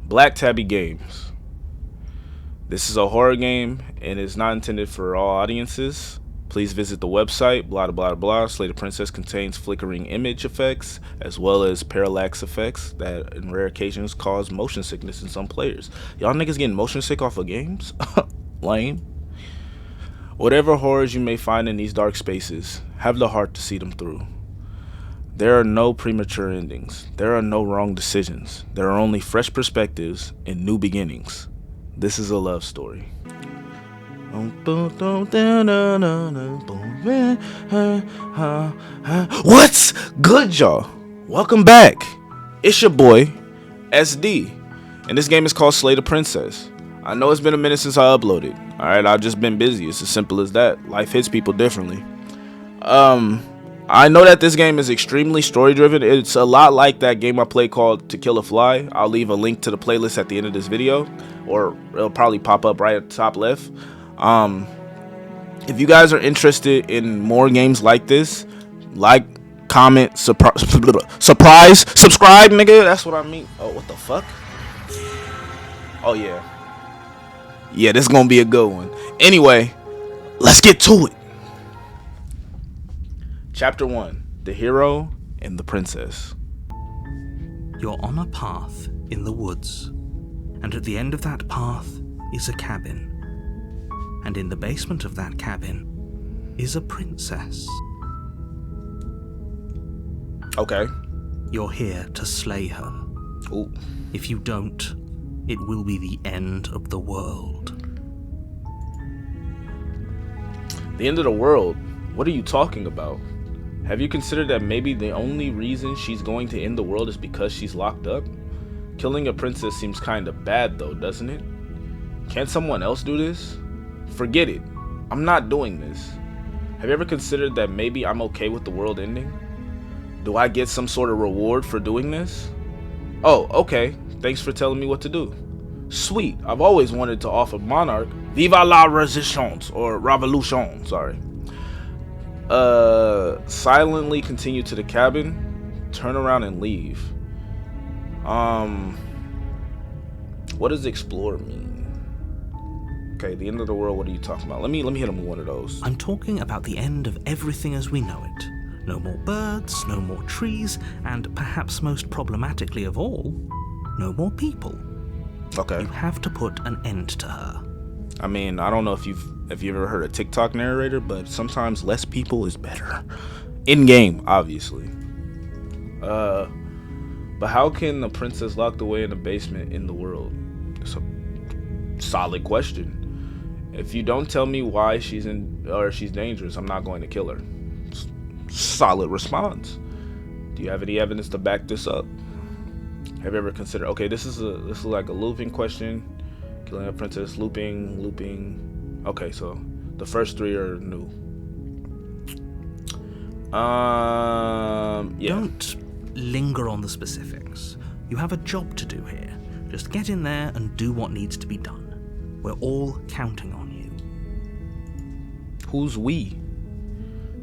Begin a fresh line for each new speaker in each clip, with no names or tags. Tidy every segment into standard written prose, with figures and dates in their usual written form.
Black Tabby Games. This is a horror game and is not intended for all audiences. Please visit the website, blah blah blah. Slay the Princess contains flickering image effects as well as parallax effects that in rare occasions cause motion sickness in some players. Y'all niggas getting motion sick off of games? Lame. Whatever horrors you may find in these dark spaces, have the heart to see them through. There are no premature endings. There are no wrong decisions. There are only fresh perspectives and new beginnings. This is a love story. What's good, y'all? Welcome back. It's your boy, SD. And this game is called Slay the Princess. I know it's been a minute since I uploaded. Alright, I've just been busy. It's as simple as that. Life hits people differently. I know that this game is extremely story driven. It's a lot like that game I played called To Kill a Fly. I'll leave a link to the playlist at the end of this video, or it'll probably pop up right at the top left. If you guys are interested in more games like this, like, comment, surprise, subscribe, nigga. That's what I mean. Oh, what the fuck? Oh yeah, this is gonna be a good one. Anyway, let's get to it. Chapter 1, The Hero and the Princess.
You're on a path in the woods, and at the end of that path is a cabin. And in the basement of that cabin is a princess.
Okay.
You're here to slay her.
Ooh.
If you don't, it will be the end of the world.
The end of the world? What are you talking about? Have you considered that maybe the only reason she's going to end the world is because she's locked up? Killing a princess seems kinda bad though, doesn't it? Can't someone else do this? Forget it. I'm not doing this. Have you ever considered that maybe I'm okay with the world ending? Do I get some sort of reward for doing this? Oh, okay. Thanks for telling me what to do. Sweet. I've always wanted to offer Monarch Viva la Resistance, or Revolution, sorry. Silently continue to the cabin, turn around and leave. What does explore mean? Okay, the end of the world, what are you talking about? Let me hit him with one of those.
I'm talking about the end of everything as we know it. No more birds, no more trees, and perhaps most problematically of all, no more people.
Okay.
You have to put an end to her.
I mean, I don't know if you've ever heard a TikTok narrator, but sometimes less people is better. In game, obviously. But how can a princess locked away in a basement in the world? It's a solid question. If you don't tell me why she's dangerous, I'm not going to kill her. Solid response. Do you have any evidence to back this up? Have you ever considered? Okay, this is like a looping question. Killing a princess, looping. Okay, so the first three are new. Yeah.
Don't linger on the specifics. You have a job to do here. Just get in there and do what needs to be done. We're all counting on you.
Who's we?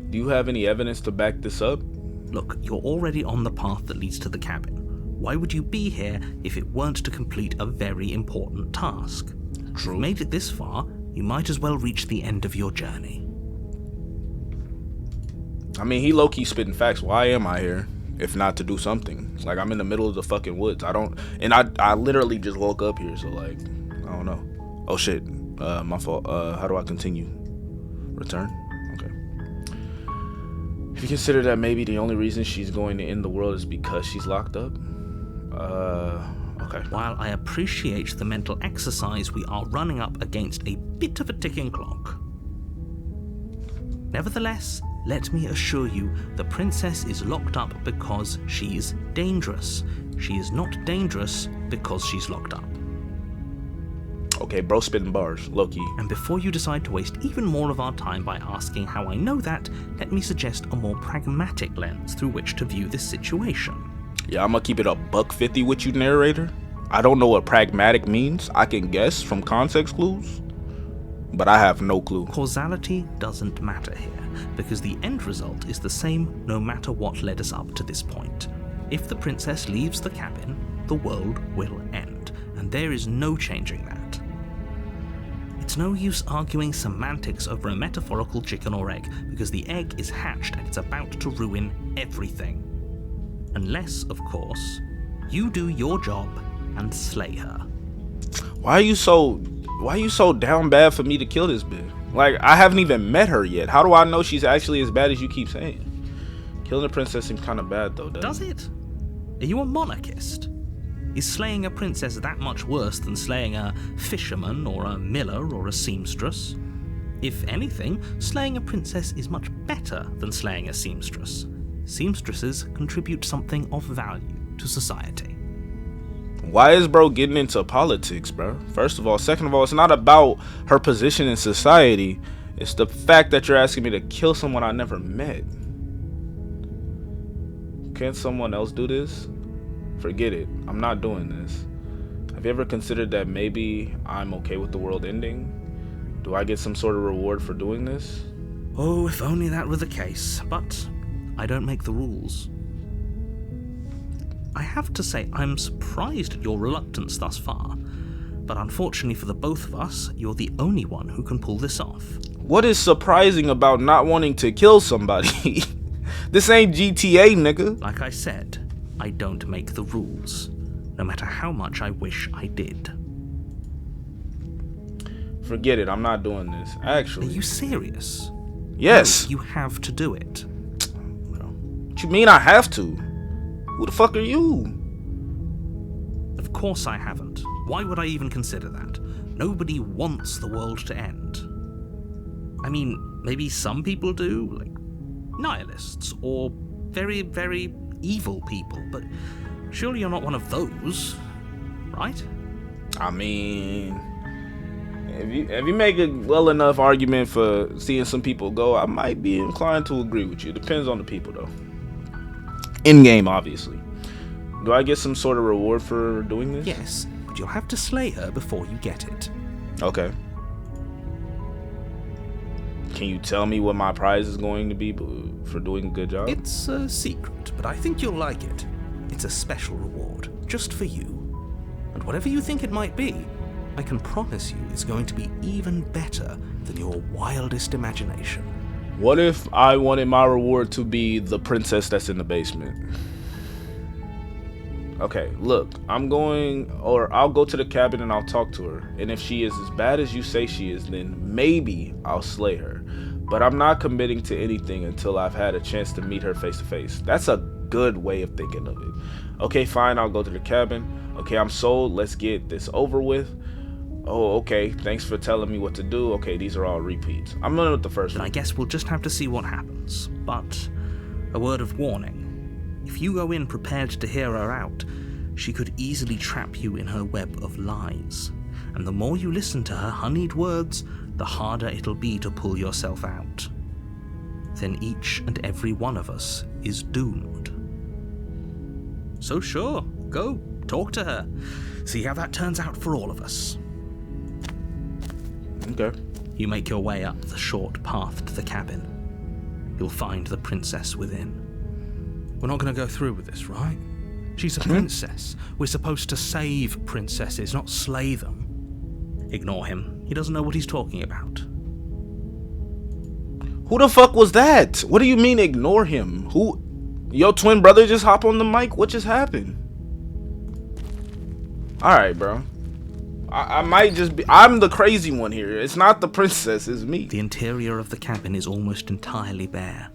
Do you have any evidence to back this up?
Look, you're already on the path that leads to the cabin. Why would you be here if it weren't to complete a very important task?
True.
You've made it this far, you might as well reach the end of your journey.
I mean, he low-key spitting facts. Why am I here if not to do something? Like, I'm in the middle of the fucking woods. I literally just woke up here, so like, I don't know. Oh shit, my fault. How do I continue? Return? Okay. If you consider that maybe the only reason she's going to end the world is because she's locked up? Okay.
While I appreciate the mental exercise, we are running up against a bit of a ticking clock. Nevertheless, let me assure you, the princess is locked up because she's dangerous. She is not dangerous because she's locked up.
Okay, bro spitting bars, low-key.
And before you decide to waste even more of our time by asking how I know that, let me suggest a more pragmatic lens through which to view this situation.
Yeah, I'm gonna keep it a $150 with you, narrator. I don't know what pragmatic means. I can guess from context clues, but I have no clue.
Causality doesn't matter here, because the end result is the same no matter what led us up to this point. If the princess leaves the cabin, the world will end, there is no changing that. It's no use arguing semantics over a metaphorical chicken or egg, because the egg is hatched and it's about to ruin everything. Unless, of course, you do your job and slay her.
Why are you so down bad for me to kill this bitch? Like, I haven't even met her yet. How do I know she's actually as bad as you keep saying? Killing a princess seems kind of bad, though, doesn't it?
Does it? Are you a monarchist? Is slaying a princess that much worse than slaying a fisherman or a miller or a seamstress? If anything, slaying a princess is much better than slaying a seamstress. Seamstresses contribute something of value to society.
Why is bro getting into politics, bro? First of all. Second of all, it's not about her position in society. It's the fact that you're asking me to kill someone I never met. Can't someone else do this? Forget it. I'm not doing this. Have you ever considered that maybe I'm okay with the world ending? Do I get some sort of reward for doing this?
Oh, if only that were the case, but I don't make the rules. I have to say, I'm surprised at your reluctance thus far, but unfortunately for the both of us, you're the only one who can pull this off.
What is surprising about not wanting to kill somebody? This ain't GTA, nigga.
Like I said, I don't make the rules, no matter how much I wish I did.
Forget it, I'm not doing this. Actually.
Are you serious?
Yes.
No, you have to do it.
What you mean I have to? Who the fuck are you?
Of course I haven't. Why would I even consider that? Nobody wants the world to end. I mean, maybe some people do, like nihilists, or very, very evil people, but surely you're not one of those, right?
I mean, if you make a well enough argument for seeing some people go, I might be inclined to agree with you. Depends on the people, though. In game, obviously. Do I get some sort of reward for doing this?
Yes, but you'll have to slay her before you get it.
Okay. Can you tell me what my prize is going to be for doing a good job?
It's a secret, but I think you'll like it. It's a special reward, just for you. And whatever you think it might be, I can promise you it's going to be even better than your wildest imagination.
What if I wanted my reward to be the princess that's in the basement? Okay, look, I'll go to the cabin and I'll talk to her. And if she is as bad as you say she is, then maybe I'll slay her. But I'm not committing to anything until I've had a chance to meet her face to face. That's a good way of thinking of it. Okay, fine, I'll go to the cabin. Okay, I'm sold. Let's get this over with. Oh, okay, thanks for telling me what to do. Okay, these are all repeats. I'm going with the first
Then
one.
I guess we'll just have to see what happens. But a word of warning. If you go in prepared to hear her out, she could easily trap you in her web of lies. And the more you listen to her honeyed words, the harder it'll be to pull yourself out. Then each and every one of us is doomed. So sure, go, talk to her. See how that turns out for all of us.
Okay.
You make your way up the short path to the cabin. You'll find the princess within. We're not going to go through with this, right? She's a princess. We're supposed to save princesses, not slay them. Ignore him. He doesn't know what he's talking about.
Who the fuck was that? What do you mean ignore him? Who? Your twin brother just hop on the mic? What just happened? Alright, bro. I might just be... I'm the crazy one here. It's not the princess, it's me.
The interior of the cabin is almost entirely bare.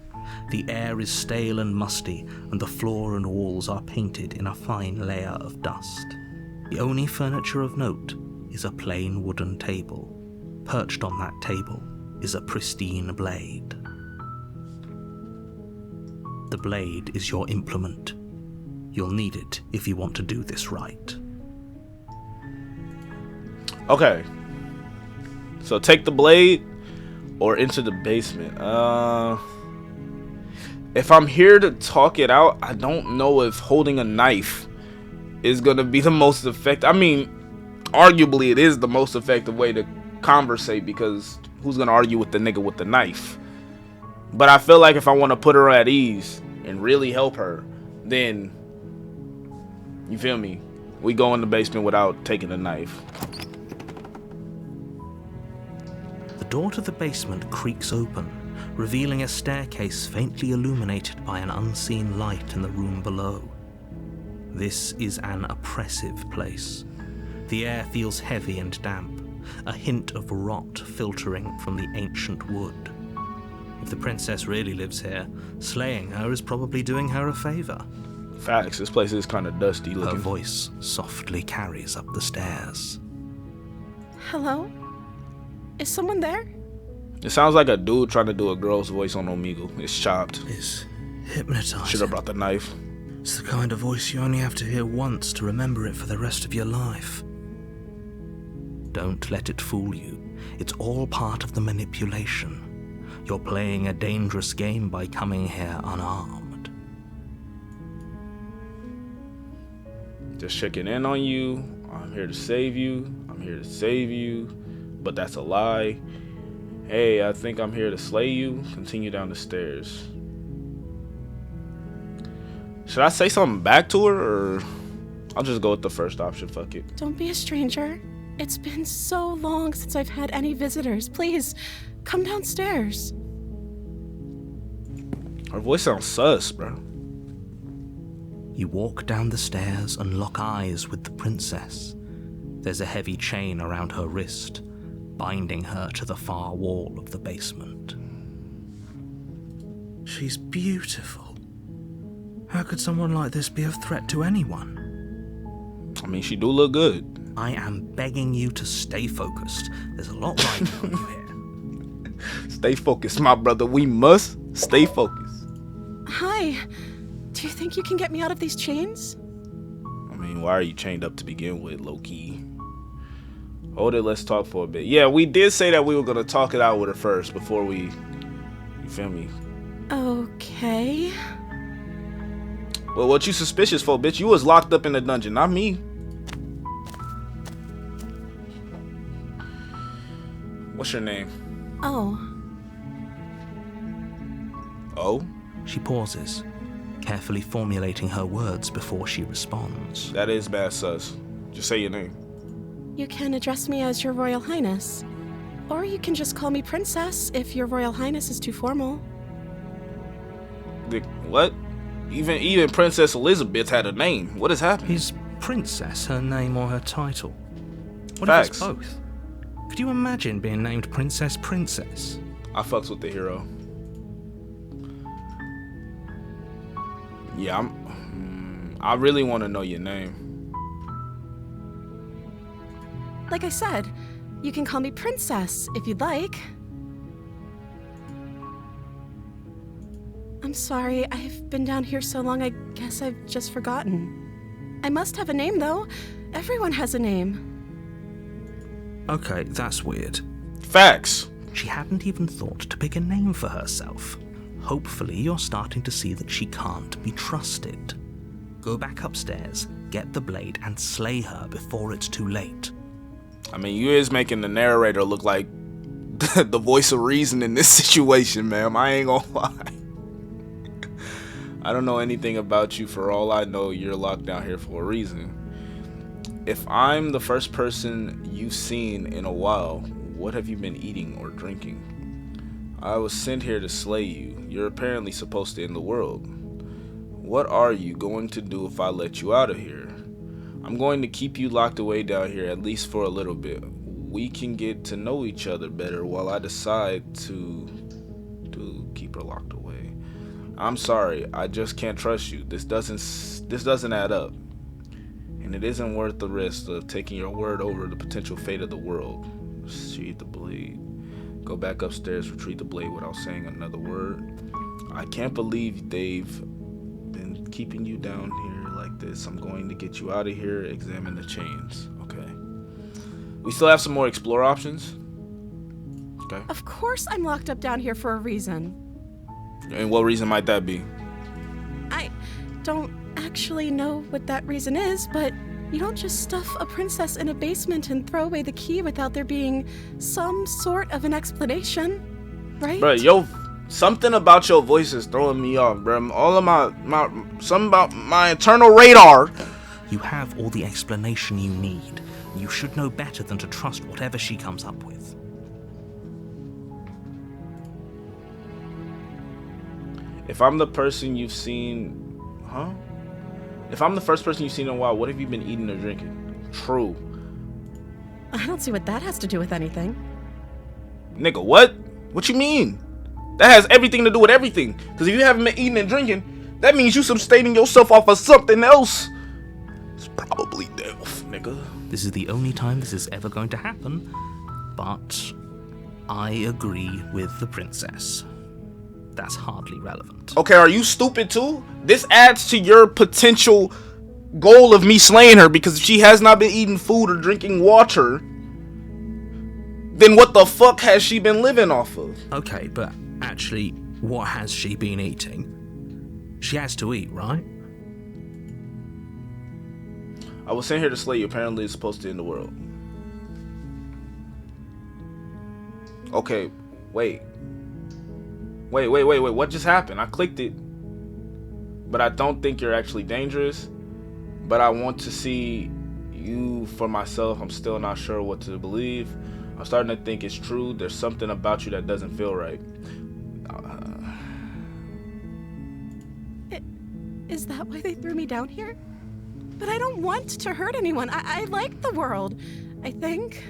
The air is stale and musty, and the floor and walls are painted in a fine layer of dust. The only furniture of note is a plain wooden table. Perched on that table is a pristine blade. The blade is your implement. You'll need it if you want to do this right.
Okay. So take the blade or enter the basement. If I'm here to talk it out, I don't know if holding a knife is gonna be the most effective. I mean, arguably it is the most effective way to conversate, because who's gonna argue with the nigga with the knife? But I feel like if I want to put her at ease and really help her, then, you feel me, We go in the basement without taking a knife.
The door to the basement creaks open, revealing a staircase faintly illuminated by an unseen light in the room below. This is an oppressive place. The air feels heavy and damp, a hint of rot filtering from the ancient wood. If the princess really lives here, slaying her is probably doing her a favor.
Facts, this place is kind of dusty looking.
Her voice softly carries up the stairs.
Hello? Is someone there?
It sounds like a dude trying to do a girl's voice on Omegle. It's chopped.
It's hypnotizing.
Should have brought the knife.
It's the kind of voice you only have to hear once to remember it for the rest of your life. Don't let it fool you. It's all part of the manipulation. You're playing a dangerous game by coming here unarmed.
Just checking in on you. I'm here to save you. I'm here to save you. But that's a lie. Hey, I think I'm here to slay you. Continue down the stairs. Should I say something back to her, or I'll just go with the first option? Fuck it.
Don't be a stranger. It's been so long since I've had any visitors. Please, come downstairs.
Her voice sounds sus, bro.
You walk down the stairs and lock eyes with the princess. There's a heavy chain around her wrist, binding her to the far wall of the basement. She's beautiful. How could someone like this be a threat to anyone?
I mean, she do look good.
I am begging you to stay focused. There's a lot riding on you here.
Stay focused, my brother. We must stay focused.
Hi. Do you think you can get me out of these chains?
I mean, why are you chained up to begin with, low-key? Hold it, let's talk for a bit. Yeah, we did say that we were going to talk it out with her first before we... You feel me?
Okay.
Well, what you suspicious for, bitch? You was locked up in the dungeon, not me. What's your name?
Oh.
Oh?
She pauses, carefully formulating her words before she responds.
That is bad sus. Just say your name.
You can address me as Your Royal Highness. Or you can just call me Princess if Your Royal Highness is too formal.
What? Even Princess Elizabeth had a name. What has happened?
Is Princess her name or her title? What
Facts.
if it's both? Could you imagine being named Princess?
I fucks with the hero. Yeah, I really want to know your name.
Like I said, you can call me Princess if you'd like. I'm sorry, I've been down here so long, I guess I've just forgotten. I must have a name, though. Everyone has a name.
Okay, that's weird.
Facts.
She hadn't even thought to pick a name for herself. Hopefully you're starting to see that she can't be trusted. Go back upstairs, get the blade, and slay her before it's too late.
I mean, you is making the narrator look like the voice of reason in this situation, ma'am. I ain't gonna lie. I don't know anything about you. For all I know, you're locked down here for a reason. If I'm the first person you've seen in a while, what have you been eating or drinking? I was sent here to slay you. You're apparently supposed to end the world. What are you going to do if I let you out of here? I'm going to keep you locked away down here at least for a little bit. We can get to know each other better while I decide to keep her locked away. I'm sorry, I just can't trust you. This doesn't add up. And it isn't worth the risk of taking your word over the potential fate of the world. Sheathe the blade. Go back upstairs, retrieve the blade without saying another word. I can't believe they've been keeping you down here like this. I'm going to get you out of here. Examine the chains. Okay. We still have some more explore options. Okay.
Of course I'm locked up down here for a reason.
And what reason might that be?
I don't actually know what that reason is, but you don't just stuff a princess in a basement and throw away the key without there being some sort of an explanation, right?
Bro, something about your voice is throwing me off, bro. All of something about my internal radar
You have all the explanation you need. You should know better than to trust whatever she comes up with.
If I'm the person you've seen... Huh? If I'm the first person you've seen in a while, what have you been eating or drinking? True.
I don't see what that has to do with anything.
Nigga, what? What you mean? That has everything to do with everything. Because if you haven't been eating and drinking, that means you sustaining yourself off of something else. It's probably death, nigga.
This is the only time this is ever going to happen, but I agree with the princess. That's hardly relevant.
Okay, are you stupid too? This adds to your potential goal of me slaying her, because if she has not been eating food or drinking water, then what the fuck has she been living off of?
Okay, but actually, what has she been eating? She has to eat, right?
I was sent here to slay you. Apparently it's supposed to end the world. Okay, wait. Wait, what just happened? I clicked it, but I don't think you're actually dangerous, but I want to see you for myself. I'm still not sure what to believe. I'm starting to think it's true. There's something about you that doesn't feel right.
Is that why they threw me down here? But I don't want to hurt anyone. I like the world, I think.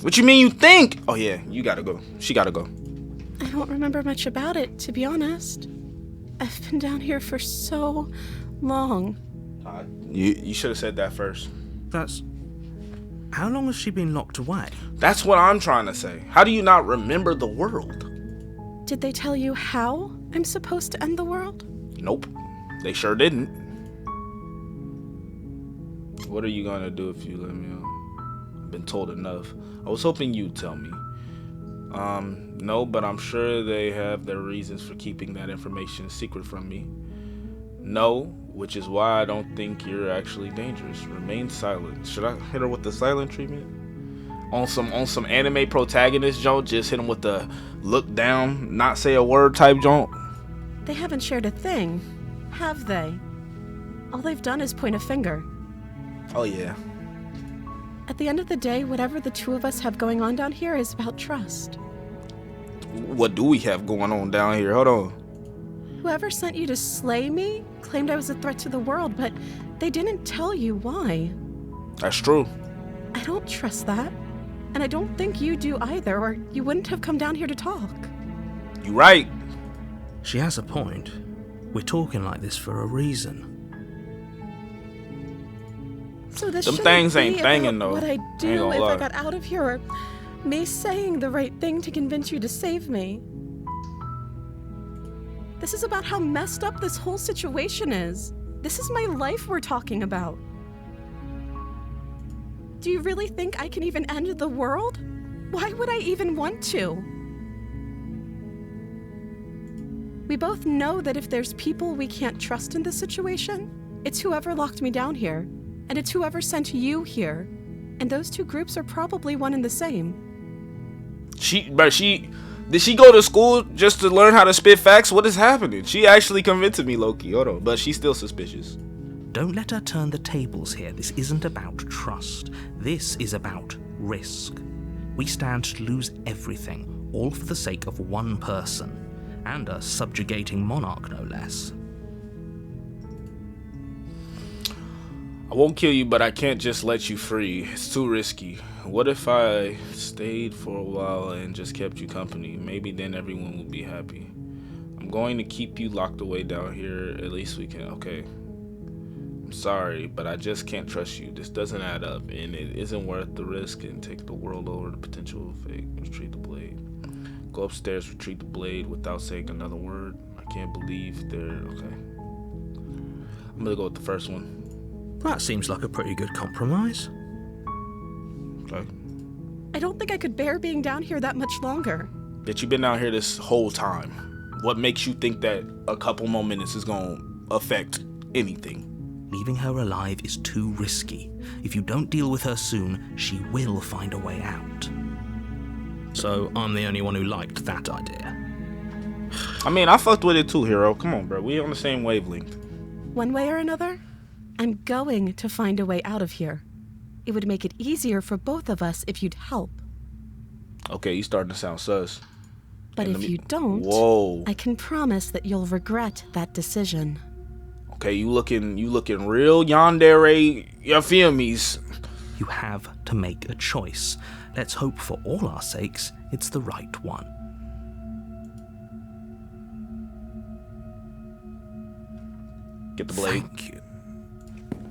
What you mean you think? Oh yeah, you gotta go. She gotta go.
I don't remember much about it, to be honest. I've been down here for so long.
You should have said that first.
That's... How long has she been locked away?
That's what I'm trying to say. How do you not remember the world?
Did they tell you how I'm supposed to end the world?
Nope. They sure didn't. What are you gonna do if you let me out? I've been told enough. I was hoping you'd tell me. No, but I'm sure they have their reasons for keeping that information secret from me. No, which is why I don't think you're actually dangerous. Remain silent. Should I hit her with the silent treatment? On some anime protagonist joint, just hit him with the look down, not say a word type joint.
They haven't shared a thing, have they? All they've done is point a finger.
Oh yeah.
At the end of the day, whatever the two of us have going on down here is about trust.
What do we have going on down here? Hold on.
Whoever sent you to slay me claimed I was a threat to the world, but they didn't tell you why.
That's true.
I don't trust that. And I don't think you do either, or you wouldn't have come down here to talk.
You right.
She has a point. We're talking like this for a reason.
So this
Them
shouldn't
things ain't
be
thangin'
about
though.
what I
Ain't
do
gonna
if
lie.
I got out of here, or me saying the right thing to convince you to save me. This is about how messed up this whole situation is. This is my life we're talking about. Do you really think I can even end the world? Why would I even want to? We both know that if there's people we can't trust in this situation, it's whoever locked me down here, and it's whoever sent you here. And those two groups are probably one and the same.
Did she go to school just to learn how to spit facts? What is happening? She actually convinced me, Loki. Hold on, but she's still suspicious.
Don't let her turn the tables here. This isn't about trust. This is about risk. We stand to lose everything, all for the sake of one person, and a subjugating monarch, no less.
I won't kill you, but I can't just let you free. It's too risky. What if I stayed for a while and just kept you company? Maybe then everyone would be happy. I'm going to keep you locked away down here. At least we can. Okay. I'm sorry, but I just can't trust you. This doesn't add up, and it isn't worth the risk and take the world over the potential fate. Retrieve the blade. Go upstairs, retrieve the blade without saying another word. I can't believe they're... Okay. I'm gonna go with the first one.
That seems like a pretty good compromise.
Okay.
I don't think I could bear being down here that much longer.
That you've been down here this whole time. What makes you think that a couple more minutes is gonna affect anything?
Leaving her alive is too risky. If you don't deal with her soon, she will find a way out. So I'm the only one who liked that idea.
I mean, I fucked with it too, Hero. Come on, bro. We on the same wavelength.
One way or another, I'm going to find a way out of here. It would make it easier for both of us if you'd help.
Okay, you starting to sound sus.
But if you don't,
whoa,
I can promise that you'll regret that decision.
okay, you looking real yandere, you feel me?
You have to make a choice. Let's hope for all our sakes it's the right one.
Get the blade.
Thank you.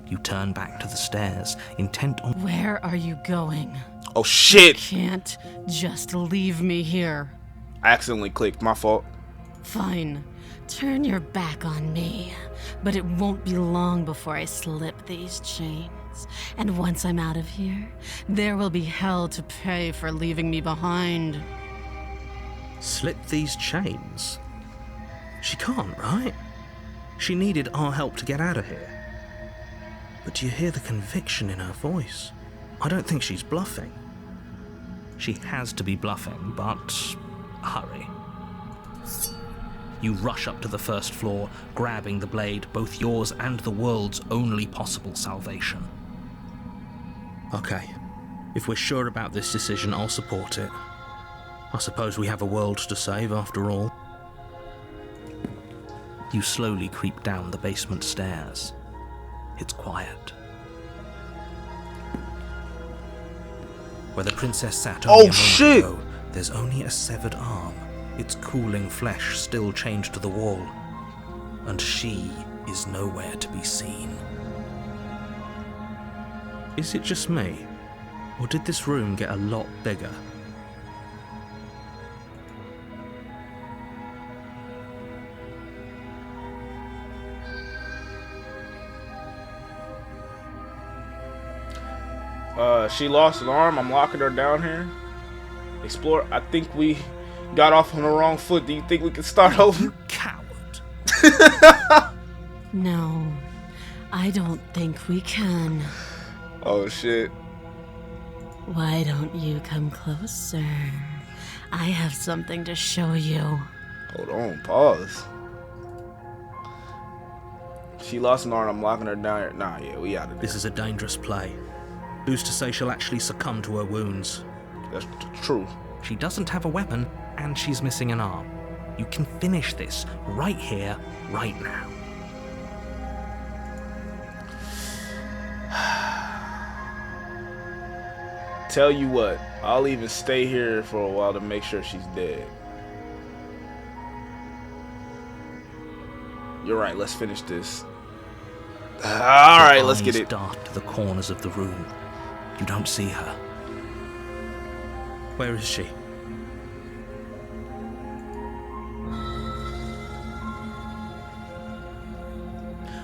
You turn back to the stairs, intent on...
Where are you going?
Oh shit!
Can't just leave me here.
I accidentally clicked, my fault.
Fine. Turn your back on me. But it won't be long before I slip these chains. And once I'm out of here, there will be hell to pay for leaving me behind.
Slip these chains? She can't, right? She needed our help to get out of here. But do you hear the conviction in her voice? I don't think she's bluffing. She has to be bluffing, but hurry. You rush up to the first floor, grabbing the blade, both yours and the world's only possible salvation. Okay, if we're sure about this decision, I'll support it. I suppose we have a world to save after all. You slowly creep down the basement stairs. It's quiet. Where the princess sat only a moment ago, there's only a severed arm, its cooling flesh still chained to the wall, and she is nowhere to be seen. Is it just me, or did this room get a lot bigger?
She lost an arm. I'm locking her down here. Explore. I think we got off on the wrong foot. Do you think we can start over?
You coward.
No, I don't think we can.
Oh shit.
Why don't you come closer? I have something to show you.
Hold on. Pause. She lost an arm. I'm locking her down here. Nah, yeah, we out of there.
This is a dangerous play. Who's to say she'll actually succumb to her wounds?
That's true.
She doesn't have a weapon, and she's missing an arm. You can finish this right here, right now.
Tell you what, I'll even stay here for a while to make sure she's dead. You're right, let's finish this. Alright, let's get it.
Dart to the corners of the room. You don't see her. Where is she?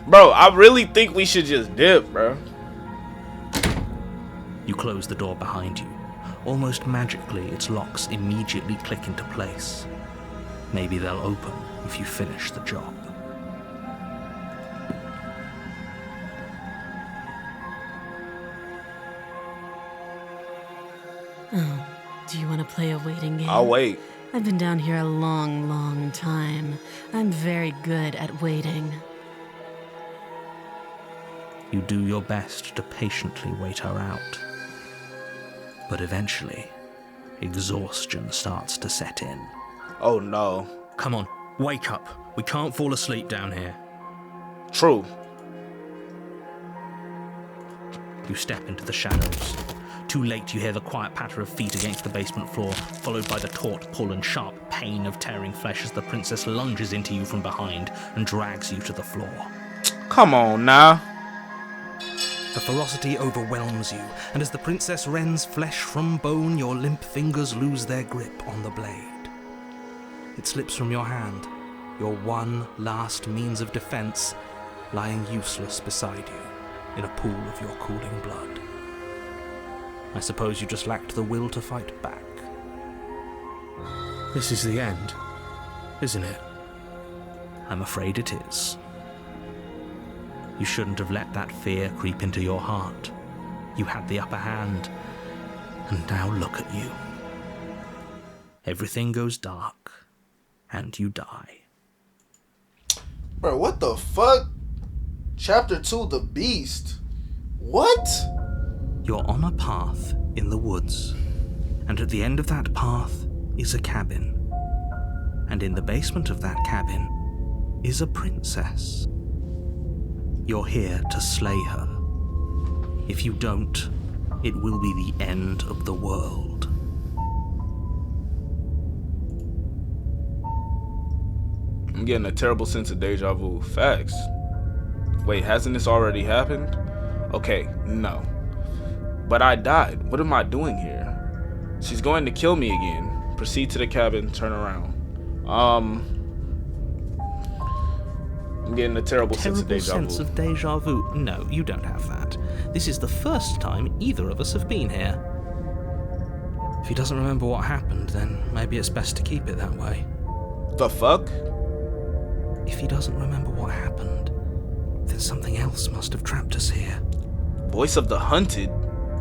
Bro, I really think we should just dip, bro.
You close the door behind you. Almost magically, its locks immediately click into place. Maybe they'll open if you finish the job.
Oh, do you want to play a waiting game?
I'll wait.
I've been down here a long, long time. I'm very good at waiting.
You do your best to patiently wait her out. But eventually, exhaustion starts to set in.
Oh no.
Come on, wake up. We can't fall asleep down here.
True.
You step into the shadows. Too late, you hear the quiet patter of feet against the basement floor, followed by the taut pull and sharp pain of tearing flesh as the princess lunges into you from behind and drags you to the floor.
Come on now.
The ferocity overwhelms you, and as the princess rends flesh from bone, your limp fingers lose their grip on the blade. It slips from your hand, your one last means of defense, lying useless beside you in a pool of your cooling blood. I suppose you just lacked the will to fight back. This is the end, isn't it? I'm afraid it is. You shouldn't have let that fear creep into your heart. You had the upper hand, and now look at you. Everything goes dark, and you die.
Bro, what the fuck? Chapter 2, The Beast. What?
You're on a path in the woods, and at the end of that path is a cabin. And in the basement of that cabin is a princess. You're here to slay her. If you don't, it will be the end of the world.
I'm getting a terrible sense of deja vu. Facts. Wait, hasn't this already happened? Okay, no. But I died. What am I doing here? She's going to kill me again. Proceed to the cabin, turn around. I'm getting a terrible sense of
deja vu. No, you don't have that. This is the first time either of us have been here. If he doesn't remember what happened, then maybe it's best to keep it that way.
The fuck?
If he doesn't remember what happened, then something else must have trapped us here.
Voice of the hunted?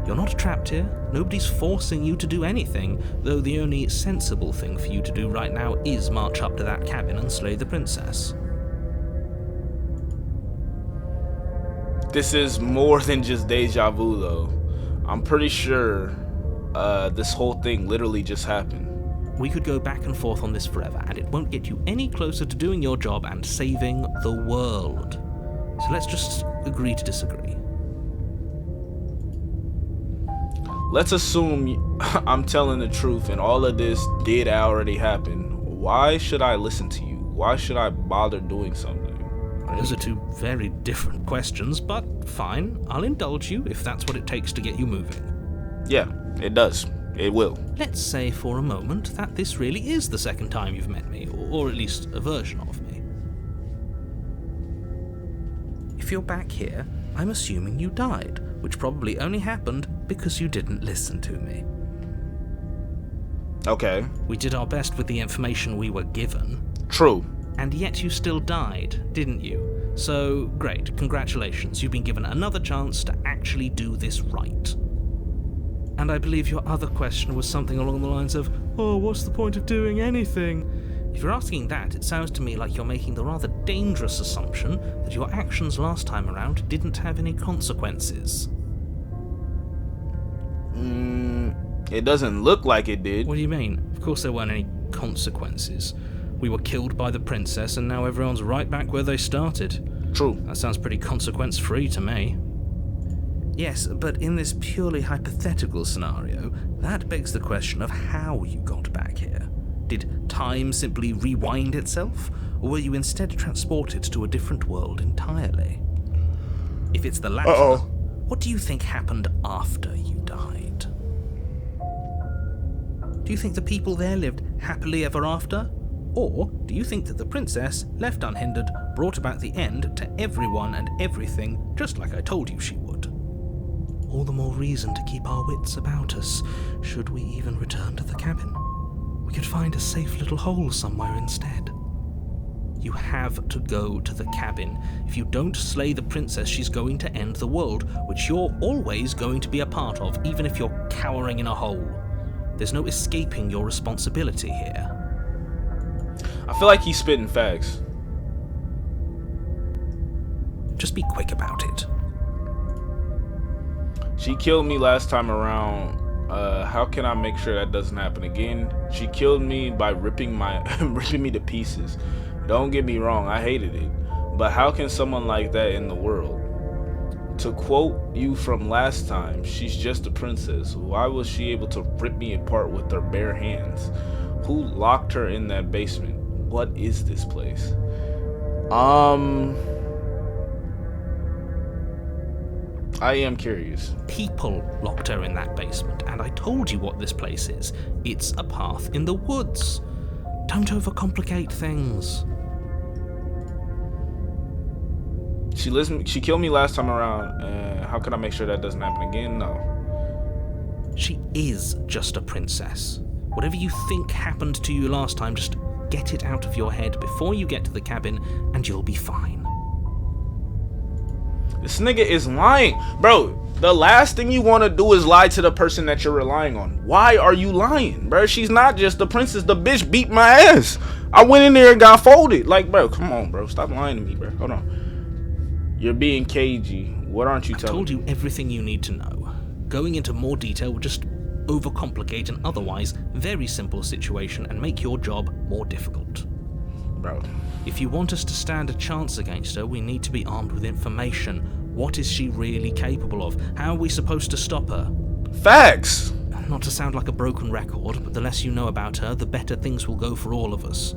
You're not trapped here. Nobody's forcing you to do anything, though the only sensible thing for you to do right now is march up to that cabin and slay the princess.
This is more than just deja vu, though. I'm pretty sure this whole thing literally just happened.
We could go back and forth on this forever, and it won't get you any closer to doing your job and saving the world. So let's just agree to disagree.
Let's assume I'm telling the truth and all of this did already happen. Why should I listen to you? Why should I bother doing something?
Those are two very different questions, but fine. I'll indulge you if that's what it takes to get you moving.
Yeah, it does. It will.
Let's say for a moment that this really is the second time you've met me, or at least a version of me. If you're back here, I'm assuming you died, which probably only happened because you didn't listen to me.
Okay.
We did our best with the information we were given.
True.
And yet you still died, didn't you? So, great, congratulations, you've been given another chance to actually do this right. And I believe your other question was something along the lines of, oh, what's the point of doing anything? If you're asking that, it sounds to me like you're making the rather dangerous assumption that your actions last time around didn't have any consequences.
It doesn't look like it did.
What do you mean? Of course there weren't any consequences. We were killed by the princess and now everyone's right back where they started.
True.
That sounds pretty consequence-free to me. Yes, but in this purely hypothetical scenario, that begs the question of how you got back here. Did time simply rewind itself, or were you instead transported to a different world entirely? If it's the latter, what do you think happened after you died? Do you think the people there lived happily ever after? Or do you think that the princess, left unhindered, brought about the end to everyone and everything, just like I told you she would? All the more reason to keep our wits about us, should we even return to the cabin. We could find a safe little hole somewhere instead. You have to go to the cabin. If you don't slay the princess, she's going to end the world, which you're always going to be a part of, even if you're cowering in a hole. There's no escaping your responsibility here.
I feel like he's spitting facts.
Just be quick about it.
She killed me last time around. How can I make sure that doesn't happen again? She killed me by ripping me to pieces. Don't get me wrong, I hated it. But how can someone like that in the world? To quote you from last time, she's just a princess. Why was she able to rip me apart with her bare hands? Who locked her in that basement? What is this place? I am curious.
People locked her in that basement, and I told you what this place is. It's a path in the woods. Don't overcomplicate things.
She killed me last time around. How can I make sure that doesn't happen again? No.
She is just a princess. Whatever you think happened to you last time, just get it out of your head before you get to the cabin, and you'll be fine.
This nigga is lying. Bro, the last thing you want to do is lie to the person that you're relying on. Why are you lying, bro? She's not just the princess. The bitch beat my ass. I went in there and got folded. Like, bro, come on, bro. Stop lying to me, bro. Hold on. You're being cagey. What aren't you
I
telling
told you
me?
everything you need to know. Going into more detail would just overcomplicate an otherwise very simple situation and make your job more difficult.
Bro.
If you want us to stand a chance against her, we need to be armed with information. What is she really capable of? How are we supposed to stop her?
Facts!
Not to sound like a broken record, but the less you know about her, the better things will go for all of us.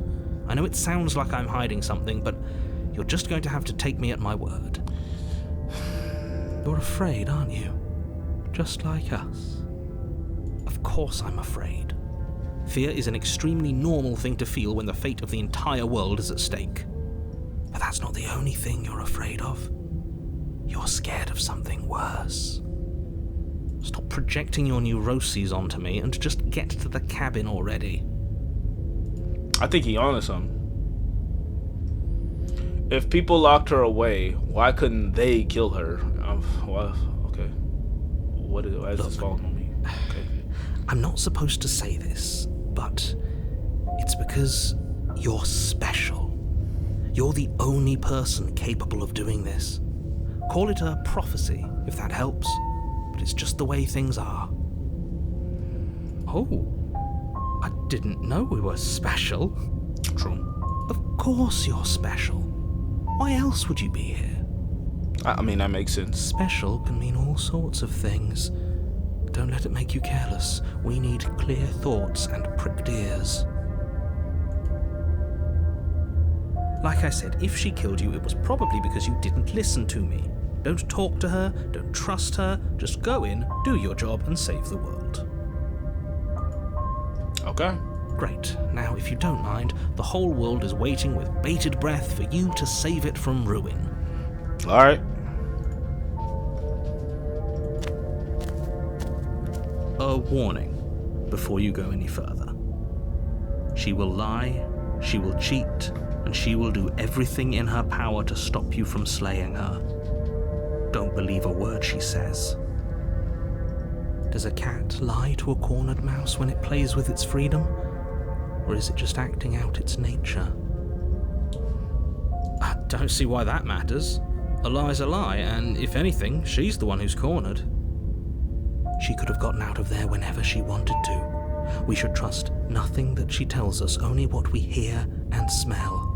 I know it sounds like I'm hiding something, but you're just going to have to take me at my word. You're afraid, aren't you? Just like us. Of course I'm afraid. Fear is an extremely normal thing to feel when the fate of the entire world is at stake. But that's not the only thing you're afraid of. You're scared of something worse. Stop projecting your neuroses onto me and just get to the cabin already.
I think he onto something. If people locked her away, why couldn't they kill her? Well, okay. Why is this falling on me? Okay.
I'm not supposed to say this, but it's because you're special. You're the only person capable of doing this. Call it a prophecy, if that helps, but it's just the way things are. Oh, I didn't know we were special.
True.
Of course you're special. Why else would you be here?
I mean, that makes sense.
Special can mean all sorts of things. Don't let it make you careless. We need clear thoughts and pricked ears. Like I said, if she killed you, it was probably because you didn't listen to me. Don't talk to her, don't trust her, just go in, do your job, and save the world.
Okay.
Great. Now, if you don't mind, the whole world is waiting with bated breath for you to save it from ruin.
Alright.
A warning before you go any further. She will lie, she will cheat, and she will do everything in her power to stop you from slaying her. Don't believe a word she says. Does a cat lie to a cornered mouse when it plays with its freedom? Or is it just acting out its nature? I don't see why that matters. A lie's a lie, and if anything, she's the one who's cornered. She could have gotten out of there whenever she wanted to. We should trust nothing that she tells us, only what we hear and smell.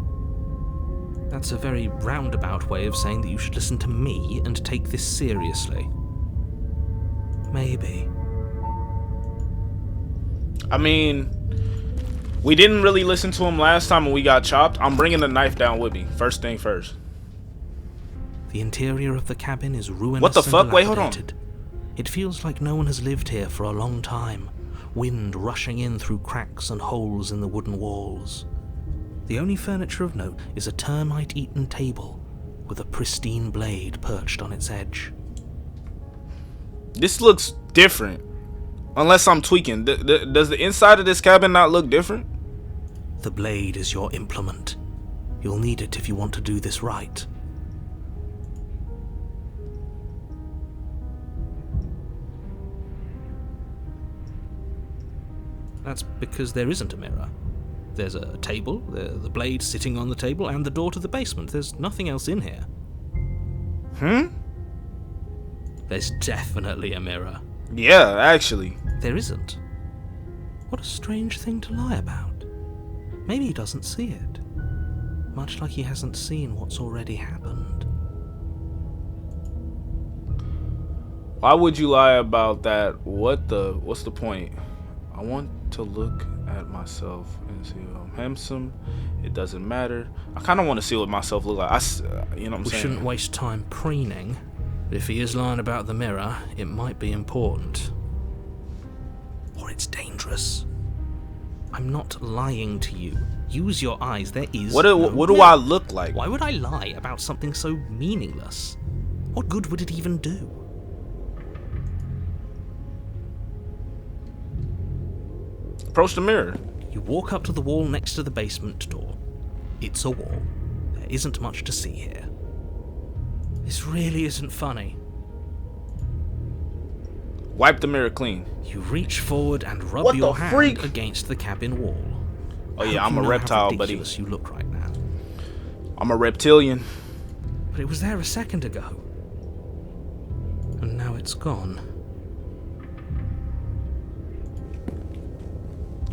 That's a very roundabout way of saying that you should listen to me and take this seriously. Maybe.
I mean, we didn't really listen to him last time when we got chopped. I'm bringing the knife down with me. First thing first.
The interior of the cabin is ruinous.
What the fuck? Wait, hold on.
It feels like no one has lived here for a long time. Wind rushing in through cracks and holes in the wooden walls. The only furniture of note is a termite-eaten table with a pristine blade perched on its edge.
This looks different. Unless I'm tweaking. Does the inside of this cabin not look different?
The blade is your implement. You'll need it if you want to do this right. That's because there isn't a mirror. There's a table, the blade sitting on the table, and the door to the basement. There's nothing else in here. There's definitely a mirror.
Yeah, actually.
There isn't. What a strange thing to lie about. Maybe he doesn't see it. Much like he hasn't seen what's already happened.
Why would you lie about that? What's the point? I want to look at myself and see if I'm handsome. It doesn't matter. I kind of want to see what myself look like. You know what I'm saying?
We shouldn't waste time preening. If he is lying about the mirror, it might be important. Or it's dangerous. I'm not lying to you. Use your eyes. There is
What do I look like?
Why would I lie about something so meaningless? What good would it even do?
Approach the mirror.
You walk up to the wall next to the basement door. It's a wall. There isn't much to see here. This really isn't funny.
Wipe the mirror clean.
You reach forward and rub
What
your
the
hand
freak?
against the cabin wall.
Oh yeah,
How
I'm
do
a
you know
reptile,
how
buddy.
ridiculous you look right now?
I'm a reptilian.
but it was there a second ago. And now it's gone.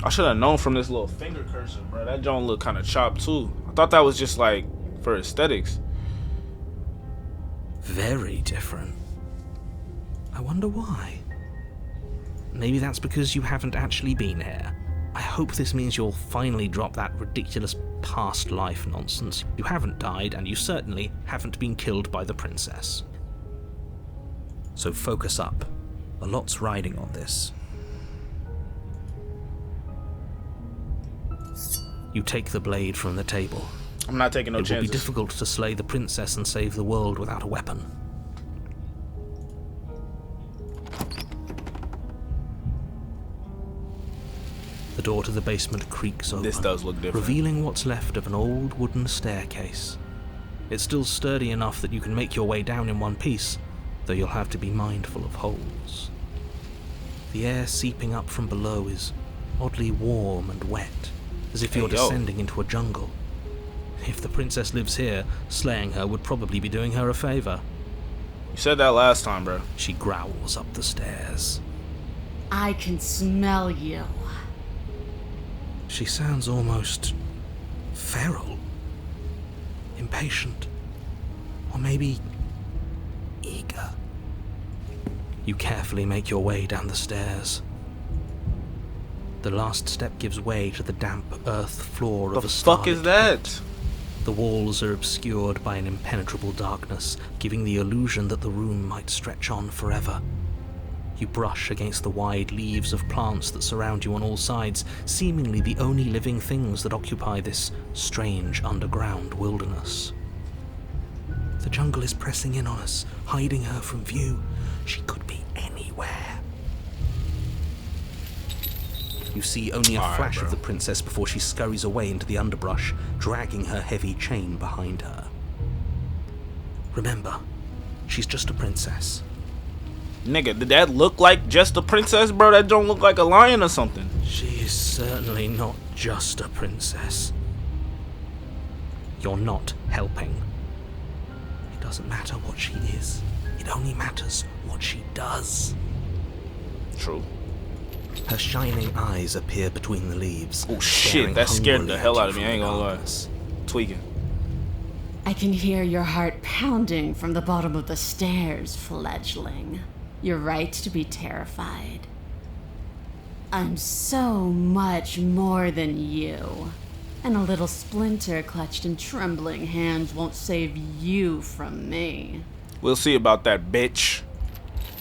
I should have known from this little finger cursor, bro. That joint look kind of chopped too. I thought that was just like for aesthetics.
Very different. I wonder why. Maybe that's because you haven't actually been here. I hope this means you'll finally drop that ridiculous past life nonsense. You haven't died, and you certainly haven't been killed by the princess. So focus up. A lot's riding on this. You take the blade from the table.
I'm not taking no chances.
It will be difficult to slay the princess and save the world without a weapon. The door to the basement creaks open.
This does look different.
Revealing what's left of an old wooden staircase. It's still sturdy enough that you can make your way down in one piece, though you'll have to be mindful of holes. The air seeping up from below is oddly warm and wet, as if you're descending into a jungle. If the princess lives here, slaying her would probably be doing her a favor.
You said that last time, bro.
She growls up the stairs.
I can smell you.
She sounds almost feral, impatient, or maybe eager. You carefully make your way down the stairs. The last step gives way to the damp earth floor of a
fuck is that?
The walls are obscured by an impenetrable darkness, giving the illusion that the room might stretch on forever. You brush against the wide leaves of plants that surround you on all sides, seemingly the only living things that occupy this strange underground wilderness. The jungle is pressing in on us, hiding her from view. She could be anywhere. You see only a flash of the princess before she scurries away into the underbrush, dragging her heavy chain behind her. Remember, she's just a princess.
Nigga, did that look like just a princess, bro? That don't look like a lion or something.
She is certainly not just a princess. You're not helping. It doesn't matter what she is. It only matters what she does.
True.
Her shining eyes appear between the leaves.
Oh shit, that scared the hell out of me, I ain't gonna lie. Tweaking.
I can hear your heart pounding from the bottom of the stairs, fledgling. You're right to be terrified. I'm so much more than you. And a little splinter clutched in trembling hands won't save you from me.
We'll see about that, bitch.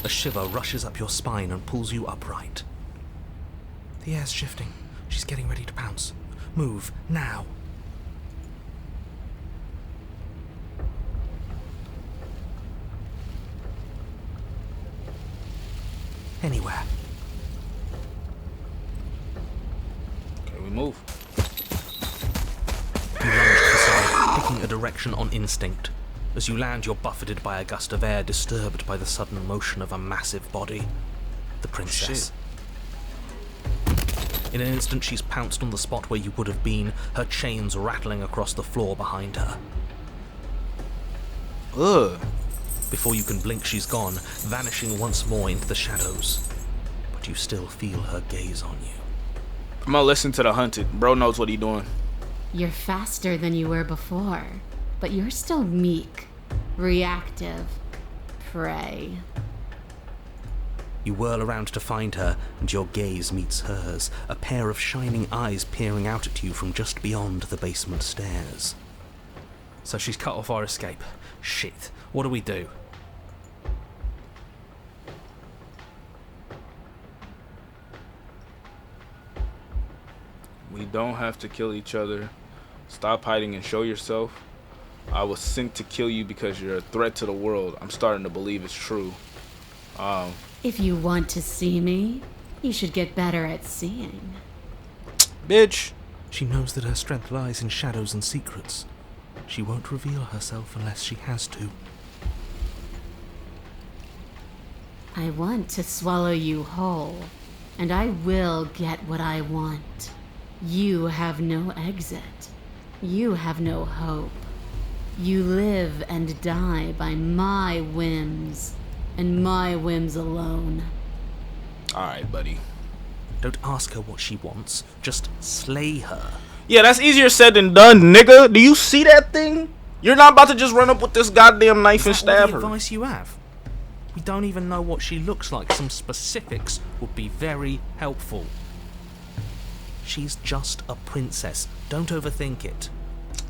A shiver rushes up your spine and pulls you upright. The air's shifting. She's getting ready to pounce. Move, now. Anywhere.
Okay, we move.
You lunge to the side, picking a direction on instinct. As you land, you're buffeted by a gust of air disturbed by the sudden motion of a massive body. The princess. In an instant, she's pounced on the spot where you would have been, her chains rattling across the floor behind her.
Ugh.
Before you can blink, she's gone, vanishing once more into the shadows. But you still feel her gaze on you.
I'm gonna listen to the hunted. Bro knows what he doing.
You're faster than you were before, but you're still meek, reactive, prey.
You whirl around to find her, and your gaze meets hers, a pair of shining eyes peering out at you from just beyond the basement stairs. So she's cut off our escape. Shit, what do we do?
We don't have to kill each other. Stop hiding and show yourself. I was sent to kill you because you're a threat to the world. I'm starting to believe it's true.
If you want to see me, you should get better at seeing.
Bitch.
She knows that her strength lies in shadows and secrets. She won't reveal herself unless she has to.
I want to swallow you whole, and I will get what I want. You have no exit. You have no hope. You live and die by my whims, and my whims alone.
Alright, buddy.
Don't ask her what she wants, just slay her.
Yeah, that's easier said than done, nigga. Do you see that thing? You're not about to just run up with this goddamn knife and stab her.
What advice you have? We don't even know what she looks like. Some specifics would be very helpful. She's just a princess. Don't overthink it.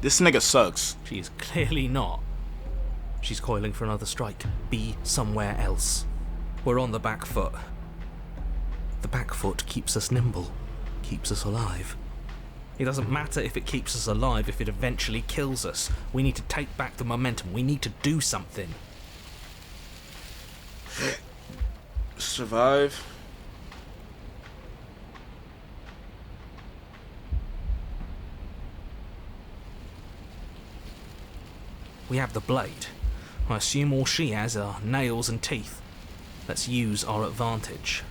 This nigga sucks.
She is clearly not. She's coiling for another strike. Be somewhere else. We're on the back foot. The back foot keeps us nimble, keeps us alive. It doesn't matter if it keeps us alive if it eventually kills us. We need to take back the momentum. We need to do something.
Survive.
We have the blade. I assume all she has are nails and teeth. Let's use our advantage.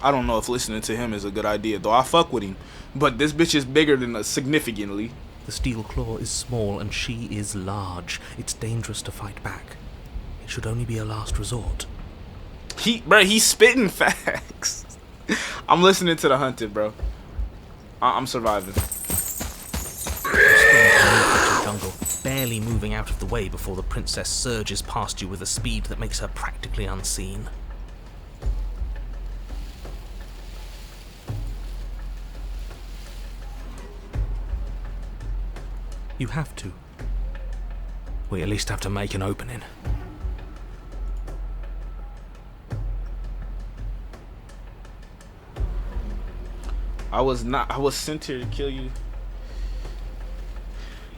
I don't know if listening to him is a good idea, though I fuck with him. But this bitch is bigger than us significantly.
The steel claw is small and she is large. It's dangerous to fight back. It should only be a last resort.
He's spitting facts. I'm listening to the hunted, bro. I'm surviving.
Jungle, barely moving out of the way before the princess surges past you with a speed that makes her practically unseen. You have to. We at least have to make an opening.
I was sent here to kill you.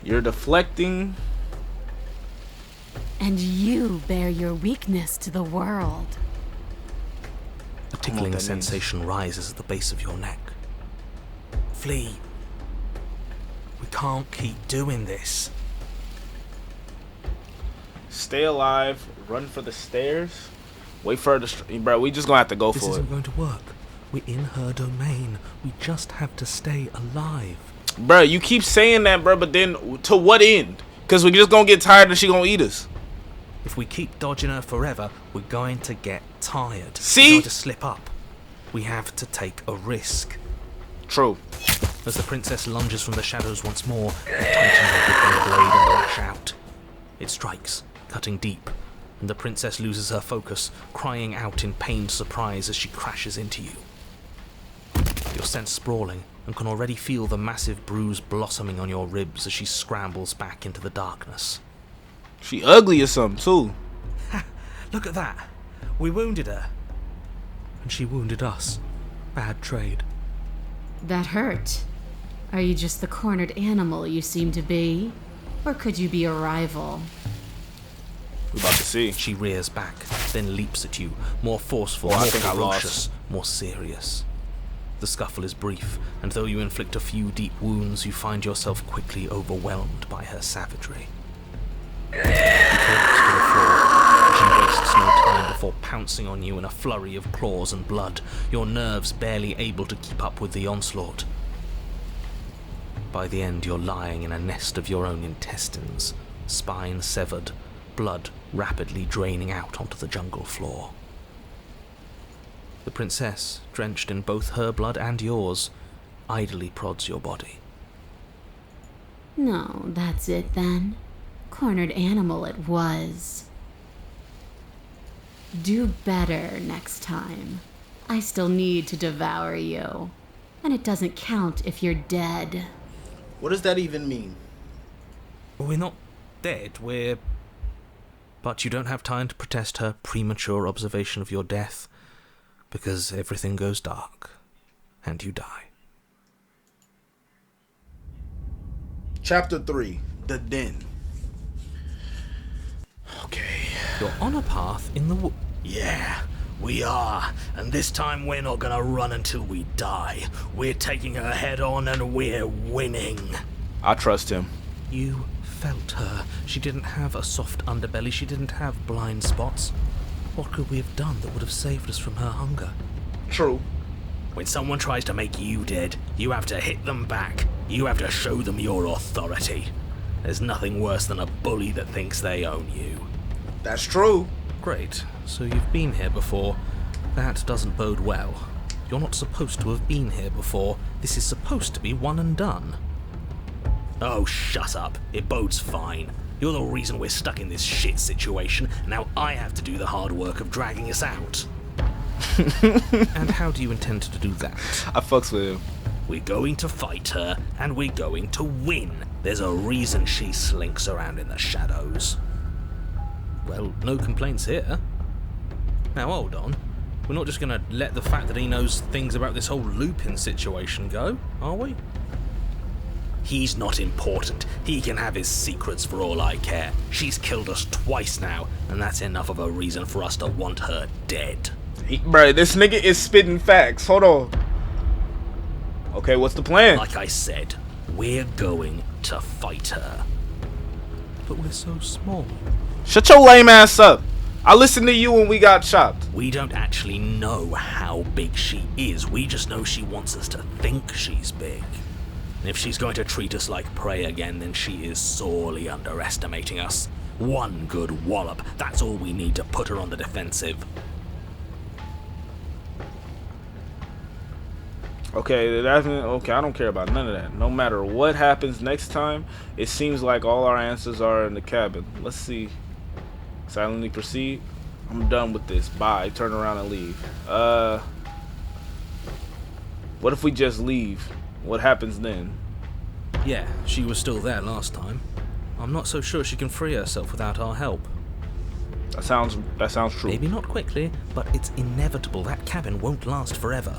You're deflecting.
And you bear your weakness to the world.
A tickling sensation rises at the base of your neck. Flee. We can't keep doing this.
Stay alive. Run for the stairs. Wait for her to... Bro, we just gonna have to go
This
for
isn't
it.
going to work. We're in her domain. We just have to stay alive.
Bro, you keep saying that, bro, but then to what end? Because we just gonna get tired and she gonna eat us.
If we keep dodging her forever, we're going to get tired.
See?
We're going to slip up. We have to take a risk.
True.
As the princess lunges from the shadows once more, you tighten your grip on the blade and lash out. It strikes, cutting deep, and the princess loses her focus, crying out in pained surprise as she crashes into you. You're sent sprawling, and can already feel the massive bruise blossoming on your ribs as she scrambles back into the darkness.
She ugly or something, too.
Look at that! We wounded her. And she wounded us. Bad trade.
That hurt. Are you just the cornered animal you seem to be? Or could you be a rival?
We're about to see.
She rears back, then leaps at you, more forceful,
Oh, I
more
think I
ferocious,
lost.
more serious. The scuffle is brief, and though you inflict a few deep wounds, you find yourself quickly overwhelmed by her savagery. You collapse to the floor. She wastes no time before pouncing on you in a flurry of claws and blood, your nerves barely able to keep up with the onslaught. By the end, you're lying in a nest of your own intestines, spine severed, blood rapidly draining out onto the jungle floor. The princess, drenched in both her blood and yours, idly prods your body.
No, that's it then. Cornered animal it was. Do better next time. I still need to devour you. And it doesn't count if you're dead.
What does that even mean?
We're not dead, we're... But you don't have time to protest her premature observation of your death, because everything goes dark, and you die.
Chapter 3. The Den. Okay.
You're on a path in the woods.
Yeah, we are. And this time we're not gonna run until we die. We're taking her head on and we're winning.
I trust him.
You felt her. She didn't have a soft underbelly. She didn't have blind spots. What could we have done that would have saved us from her hunger?
True.
When someone tries to make you dead, you have to hit them back. You have to show them your authority. There's nothing worse than a bully that thinks they own you.
That's true.
Great, so you've been here before. That doesn't bode well. You're not supposed to have been here before. This is supposed to be one and done.
Oh, shut up. It bodes fine. You're the reason we're stuck in this shit situation. Now I have to do the hard work of dragging us out.
And how do you intend to do that?
I fucks with him.
We're going to fight her, and we're going to win. There's a reason she slinks around in the shadows.
Well, no complaints here. Now hold on. We're not just gonna let the fact that he knows things about this whole Lupin situation go, are we?
He's not important. He can have his secrets for all I care. She's killed us twice now, and that's enough of a reason for us to want her dead.
Bruh, this nigga is spitting facts. Hold on. Okay, what's the plan?
Like I said, we're going to fight her.
But we're so small.
Shut your lame ass up. I listened to you when we got chopped.
We don't actually know how big she is. We just know she wants us to think she's big. And if she's going to treat us like prey again, then she is sorely underestimating us. One good wallop, that's all we need to put her on the defensive.
Okay, okay, I don't care about none of that. No matter what happens next time, it seems like all our answers are in the cabin. Let's see. Silently proceed. I'm done with this. Bye. Turn around and leave. What if we just leave? What happens then?
Yeah, she was still there last time. I'm not so sure she can free herself without our help.
That sounds true.
Maybe not quickly, but it's inevitable. That cabin won't last forever.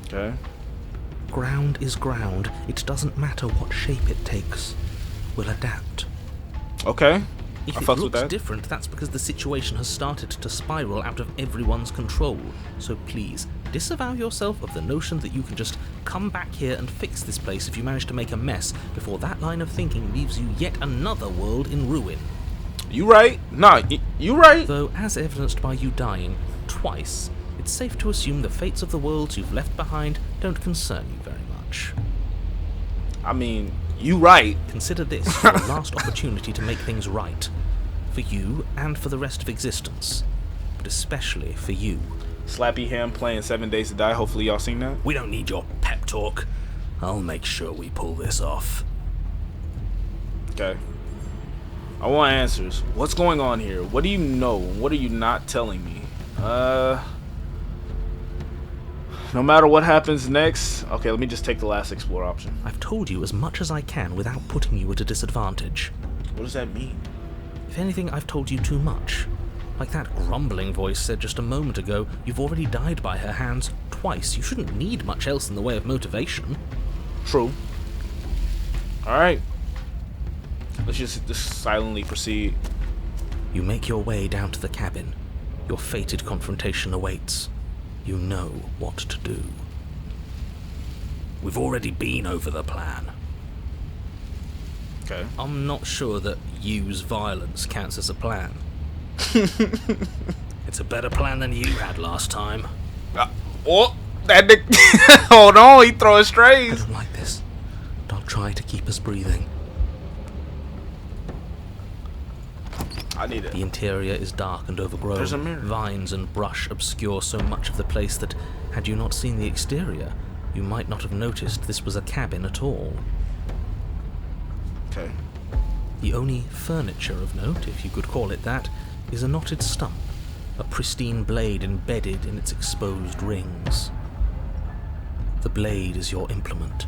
Okay.
Ground is ground. It doesn't matter what shape it takes. We'll adapt.
Okay.
If
I
it
fucks with
looks
that.
different, that's because the situation has started to spiral out of everyone's control. So please, disavow yourself of the notion that you can just come back here and fix this place if you manage to make a mess before that line of thinking leaves you yet another world in ruin.
You right. Nah, you right.
Though, as evidenced by you dying twice, it's safe to assume the fates of the worlds you've left behind don't concern you very much.
I mean, you right.
Consider this your last opportunity to make things right. For you and for the rest of existence. But especially for you.
Slappy Ham playing 7 Days to Die. Hopefully y'all seen that.
We don't need your pep talk. I'll make sure we pull this off.
Okay. I want answers. What's going on here? What do you know? What are you not telling me? No matter what happens next... Okay, let me just take the last explore option.
I've told you as much as I can without putting you at a disadvantage.
What does that mean?
If anything, I've told you too much. Like that grumbling voice said just a moment ago, you've already died by her hands twice. You shouldn't need much else in the way of motivation.
True. Alright. Let's just silently proceed.
You make your way down to the cabin. Your fated confrontation awaits. You know what to do.
We've already been over the plan.
Okay.
I'm not sure that use violence counts as a plan.
It's a better plan than you had last time.
Oh, that nigga. Hold on, he throwing
I
strays.
don't like this, but I'll try to keep us breathing.
I need it.
The interior is dark and overgrown.
There's a mirror.
Vines and brush obscure so much of the place that, had you not seen the exterior, you might not have noticed this was a cabin at all.
Okay.
The only furniture of note, if you could call it that, is a knotted stump, a pristine blade embedded in its exposed rings. The blade is your implement.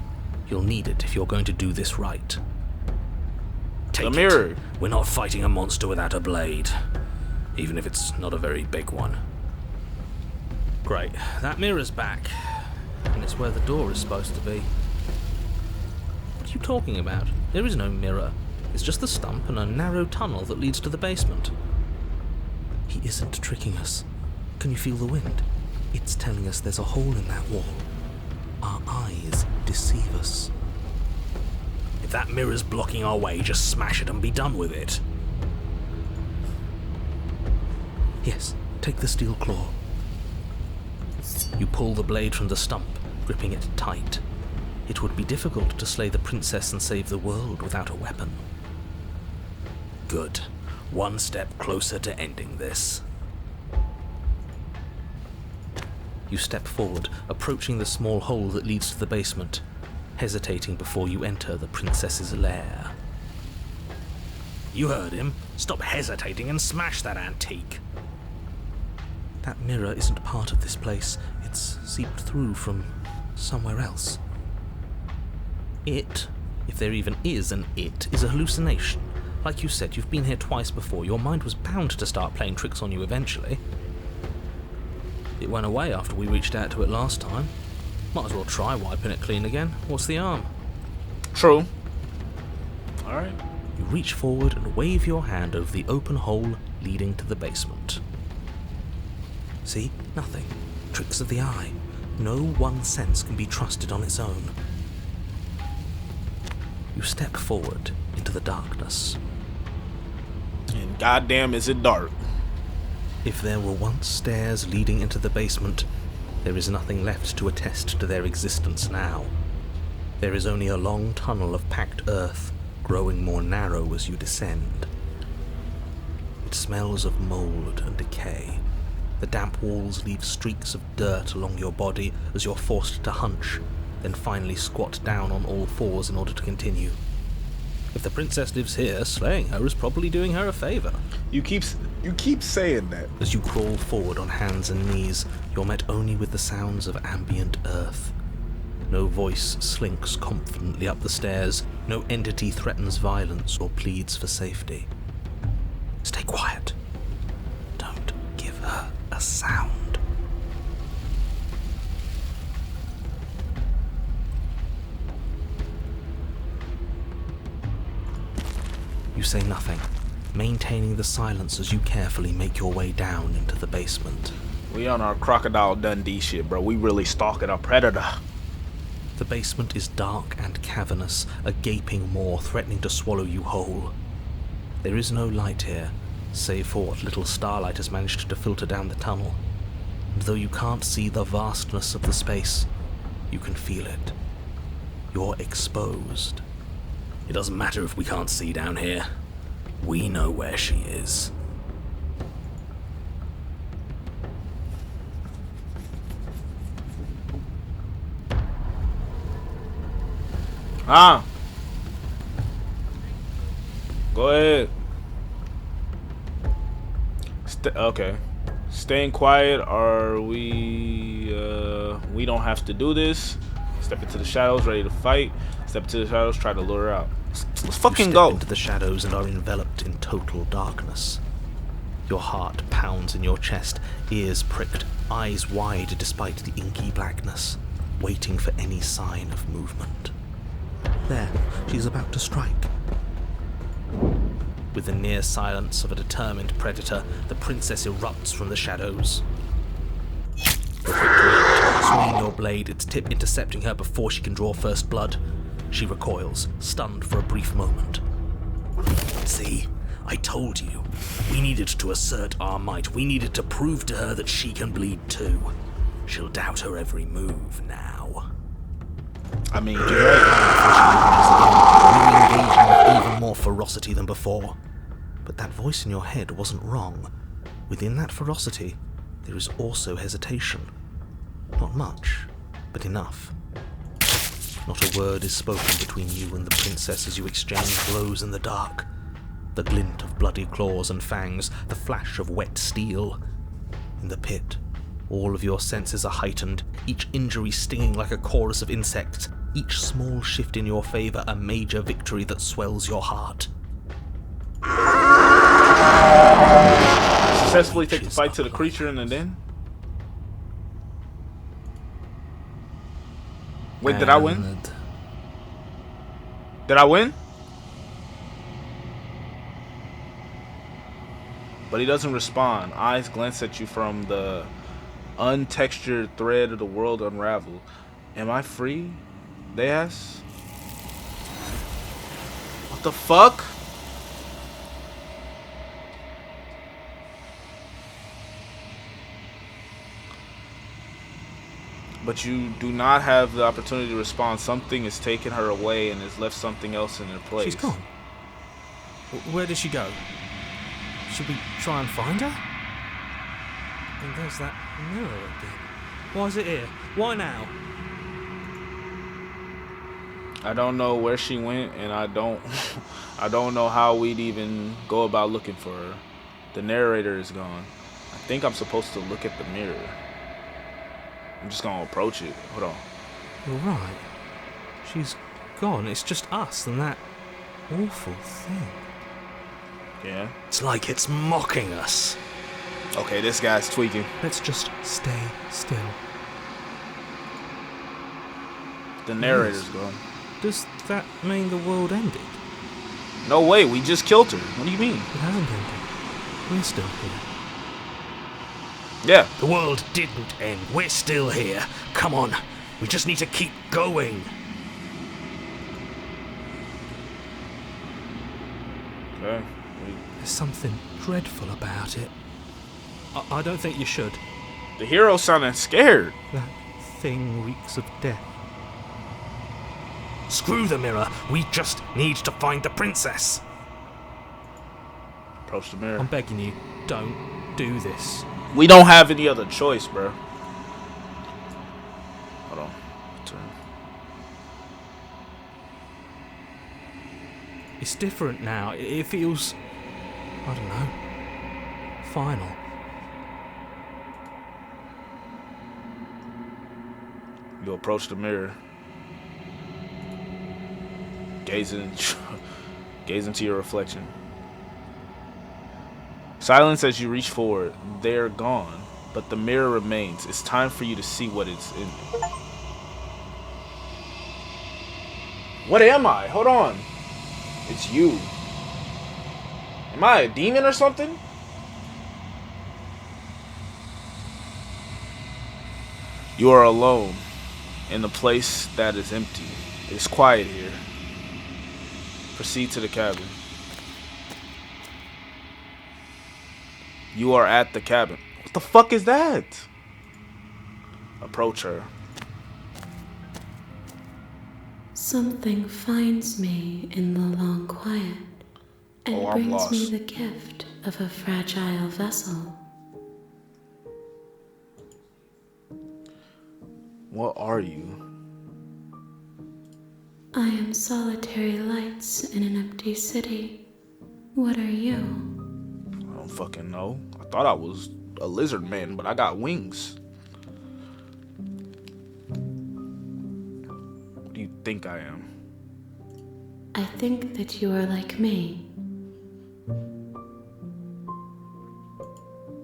You'll need it if you're going to do this right.
Take
The mirror.
it. We're not fighting a monster without a blade. Even if it's not a very big one.
Great. That mirror's back. And it's where the door is supposed to be. What are you talking about? There is no mirror. It's just the stump and a narrow tunnel that leads to the basement. He isn't tricking us. Can you feel the wind? It's telling us there's a hole in that wall. Our eyes deceive us.
If that mirror's blocking our way, just smash it and be done with it.
Yes, take the steel claw. You pull the blade from the stump, gripping it tight. It would be difficult to slay the princess and save the world without a weapon.
Good. One step closer to ending this.
You step forward, approaching the small hole that leads to the basement, hesitating before you enter the princess's lair.
You heard him. Stop hesitating and smash that antique.
That mirror isn't part of this place. It's seeped through from somewhere else. It, if there even is an it, is a hallucination. Like you said, you've been here twice before. Your mind was bound to start playing tricks on you eventually. It went away after we reached out to it last time. Might as well try wiping it clean again. What's the harm?
True. Alright.
You reach forward and wave your hand over the open hole leading to the basement. See? Nothing. Tricks of the eye. No one sense can be trusted on its own. You step forward into the darkness.
And goddamn is it dark.
If there were once stairs leading into the basement, there is nothing left to attest to their existence now. There is only a long tunnel of packed earth, growing more narrow as you descend. It smells of mold and decay. The damp walls leave streaks of dirt along your body as you're forced to hunch, then finally squat down on all fours in order to continue. If the princess lives here, slaying her is probably doing her a favor.
You keep saying that.
As you crawl forward on hands and knees, you're met only with the sounds of ambient earth. No voice slinks confidently up the stairs. No entity threatens violence or pleads for safety. Stay quiet. Don't give her a sound. You say nothing, maintaining the silence as you carefully make your way down into the basement.
We on our Crocodile Dundee shit, bro. We really stalking a predator.
The basement is dark and cavernous, a gaping maw threatening to swallow you whole. There is no light here, save for what little starlight has managed to filter down the tunnel. And though you can't see the vastness of the space, you can feel it. You're exposed.
It doesn't matter if we can't see down here. We know where she is.
Go ahead. Okay. Staying quiet. Are we? We don't have to do this. Step into the shadows, ready to fight. Step into the shadows, try to lure her out. Let's fucking go.
You step into the shadows and are enveloped in total darkness. Your heart pounds in your chest, ears pricked, eyes wide despite the inky blackness, waiting for any sign of movement. There, she's about to strike. With the near silence of a determined predator, the princess erupts from the shadows. Swinging your blade, its tip intercepting her before she can draw first blood. She recoils, stunned for a brief moment.
See? I told you. We needed to assert our might. We needed to prove to her that she can bleed too. She'll doubt her every move now.
I mean, you're right.
Engaging with even more ferocity than before. But that voice in your head wasn't wrong. Within that ferocity, there is also hesitation. Not much, but enough. Not a word is spoken between you and the princess as you exchange blows in the dark. The glint of bloody claws and fangs, the flash of wet steel. In the pit, all of your senses are heightened, each injury stinging like a chorus of insects, each small shift in your favor a major victory that swells your heart.
Successfully take the fight to the creature in the den. Wait, did I win? Did I win? But he doesn't respond. Eyes glance at you from the untextured thread of the world unraveled. Am I free? They ask. What the fuck? but you do not have the opportunity to respond. Something has taken her away and has left something else in her place.
She's gone. Where did she go? Should we try and find her? And there's that mirror again. Why is it here? Why now?
I don't know where she went, and I don't know how we'd even go about looking for her. The narrator is gone. I think I'm supposed to look at the mirror. I'm just gonna approach it. Hold on.
You're right. She's gone. It's just us and that awful thing.
Yeah.
It's like it's mocking us.
Okay, this guy's tweaking.
Let's just stay still.
The narrator's gone.
Does that mean the world ended?
No way, we just killed her. What do you mean?
It hasn't ended. We're still here.
Yeah.
The world didn't end. We're still here. Come on. We just need to keep going.
Okay.
There's something dreadful about it. I don't think you should.
The hero sounded scared.
That thing reeks of death. Screw the mirror. We just need to find the princess.
Approach the mirror.
I'm begging you, don't do this.
We don't have any other choice, bro. Hold on. Turn.
It's different now. It feels, I don't know, final.
You approach the mirror. Gaze into your reflection. Silence as you reach forward. They're gone, but the mirror remains. It's time for you to see what it's in. What am I? Hold on. It's you. Am I a demon or something? You are alone in a place that is empty. It's quiet here. Proceed to the cabin. You are at the cabin. What the fuck is that? Approach her.
Something finds me in the long quiet and
Oh, I'm
brings
lost.
me the gift of a fragile vessel.
What are you?
I am solitary lights in an empty city. What are you?
I don't fucking know. I thought I was a lizard man, but I got wings. What do you think I am?
I think that you are like me.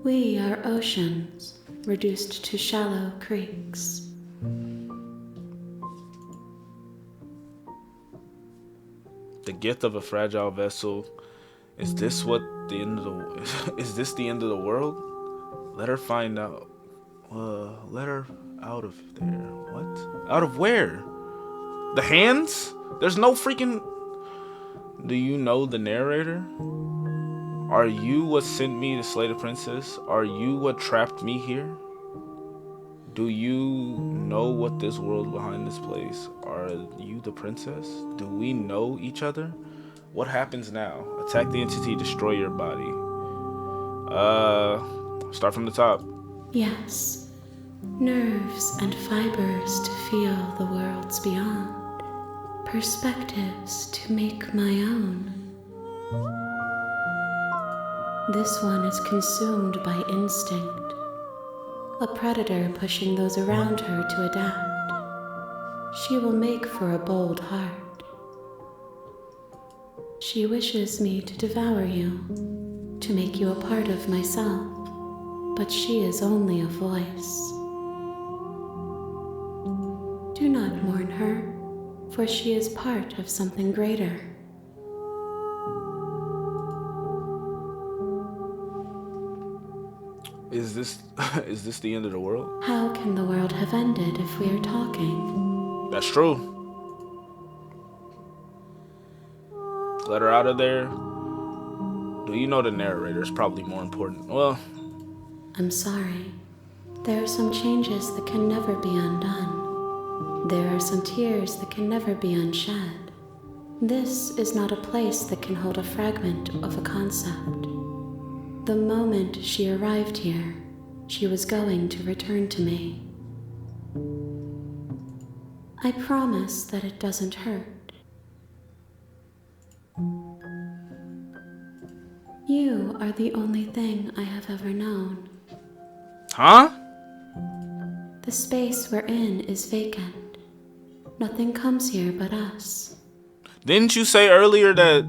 We are oceans, reduced to shallow creeks.
The gift of a fragile vessel. Is this what the end of the? Is this the end of the world? Let her find out. Let her out of there. What? Out of where? The hands? There's no freaking. Do you know the narrator? Are you what sent me to slay the princess? Are you what trapped me here? Do you know what this world behind this place? Are you the princess? Do we know each other? What happens now? Attack the entity, destroy your body. Start from the top.
Yes, nerves and fibers to feel the worlds beyond, perspectives to make my own. This one is consumed by instinct, a predator pushing those around her to adapt. She will make for a bold heart. She wishes me to devour you, to make you a part of myself, but she is only a voice. Do not mourn her, for she is part of something greater.
Is this the end of the world?
How can the world have ended if we are talking?
That's true. Let her out of there. Do you know the narrator is probably more important? Well,
I'm sorry. There are some changes that can never be undone. There are some tears that can never be unshed. This is not a place that can hold a fragment of a concept. The moment she arrived here, she was going to return to me. I promise that it doesn't hurt. You are the only thing I have ever known.
Huh?
The space we're in is vacant. Nothing comes here but us.
Didn't you say earlier that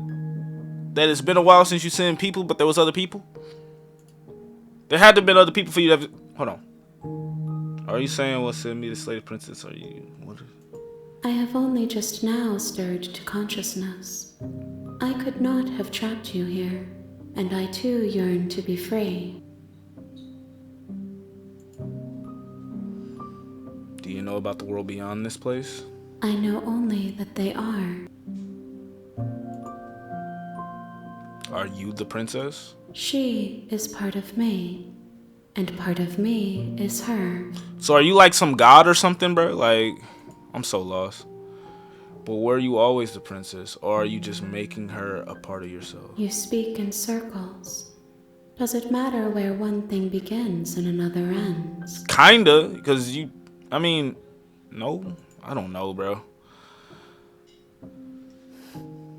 it's been a while since you seen people, but there was other people? There had to have been other people for you to have... Hold on. Are you saying what sent me to slay the princess? Are you... What?
I have only just now stirred to consciousness. I could not have trapped you here, and I too yearn to be free.
Do you know about the world beyond this place?
I know only that they are.
Are you the princess?
She is part of me, and part of me is her.
So are you like some god or something, bro? Like, I'm so lost. But were you always the princess, or are you just making her a part of yourself?
You speak in circles. Does it matter where one thing begins and another ends?
Kinda, because you... I mean, no? I don't know, bro.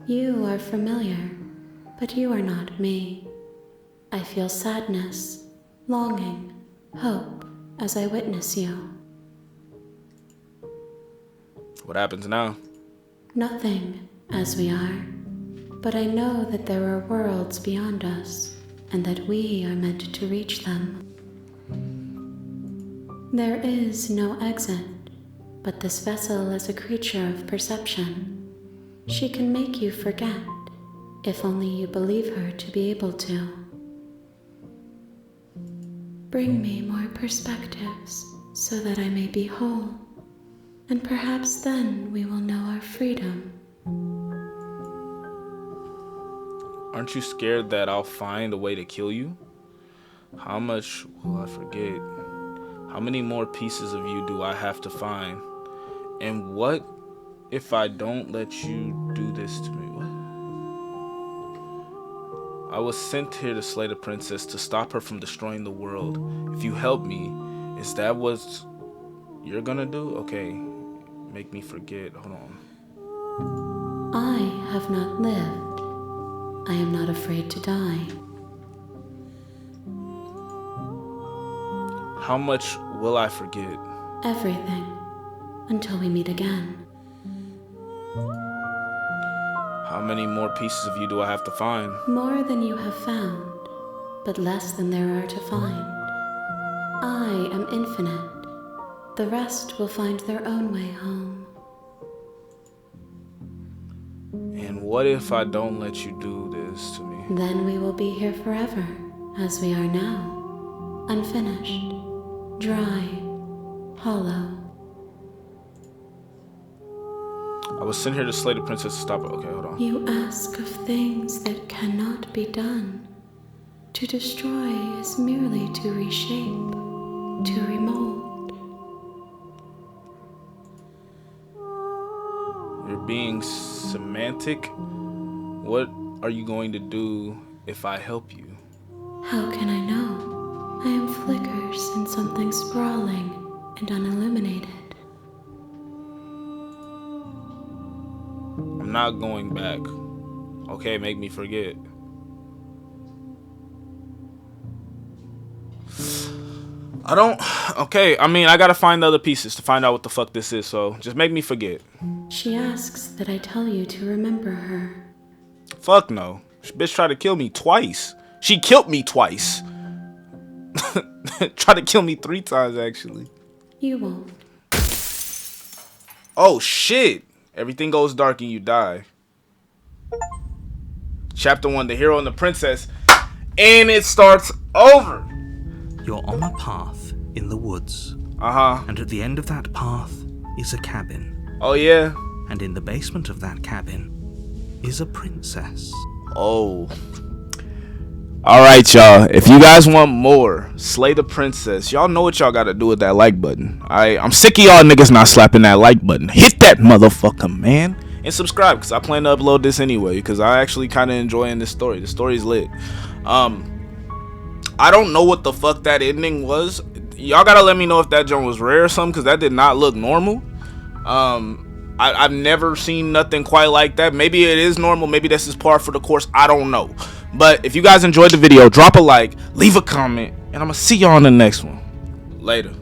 You are familiar, but you are not me. I feel sadness, longing, hope as I witness you.
What happens now?
Nothing, as we are. But I know that there are worlds beyond us, and that we are meant to reach them. There is no exit, but this vessel is a creature of perception. She can make you forget, if only you believe her to be able to. Bring me more perspectives, so that I may be whole, and perhaps then we will know our freedom.
Aren't you scared that I'll find a way to kill you? How much will I forget? How many more pieces of you do I have to find? And what if I don't let you do this to me? What? I was sent here to slay the princess, to stop her from destroying the world. If you help me, is that what you're gonna do? Okay, make me forget. Hold on.
I have not lived. I am not afraid to die.
How much will I forget?
Everything, until we meet again.
How many more pieces of you do I have to find?
More than you have found, but less than there are to find. I am infinite. The rest will find their own way home.
And what if I don't let you do this to me?
Then we will be here forever, as we are now. Unfinished, dry, hollow.
I was sent here to slay the princess to stop it. Okay, hold on.
You ask of things that cannot be done. To destroy is merely to reshape, to remold.
You're being semantic. What are you going to do if I help you?
How can I know? I am flickers in something sprawling and unilluminated.
I'm not going back. Okay, make me forget. I don't... Okay, I mean, I gotta find the other pieces to find out what the fuck this is, so just make me forget.
She asks that I tell you to remember her.
Fuck no. This bitch tried to kill me twice. She killed me twice. Tried to kill me 3 times, actually.
You won't.
Oh, shit. Everything goes dark and you die. Chapter 1, the hero and the princess. And it starts over.
You're on a path in the woods.
Uh-huh.
And at the end of that path is a cabin.
Oh, yeah.
And in the basement of that cabin is a princess.
Oh. Alright, y'all. If you guys want more Slay the Princess, y'all know what y'all gotta do with that like button. I'm sick of y'all niggas not slapping that like button. Hit that motherfucker, man. And subscribe, because I plan to upload this anyway, because I actually kind of enjoying this story. The story's lit. I don't know what the fuck that ending was. Y'all gotta let me know if that joint was rare or something, because that did not look normal. I've never seen nothing quite like that. Maybe it is normal. Maybe this is par for the course. I don't know. But if you guys enjoyed the video, drop a like, leave a comment, and I'm gonna see y'all on the next one. Later.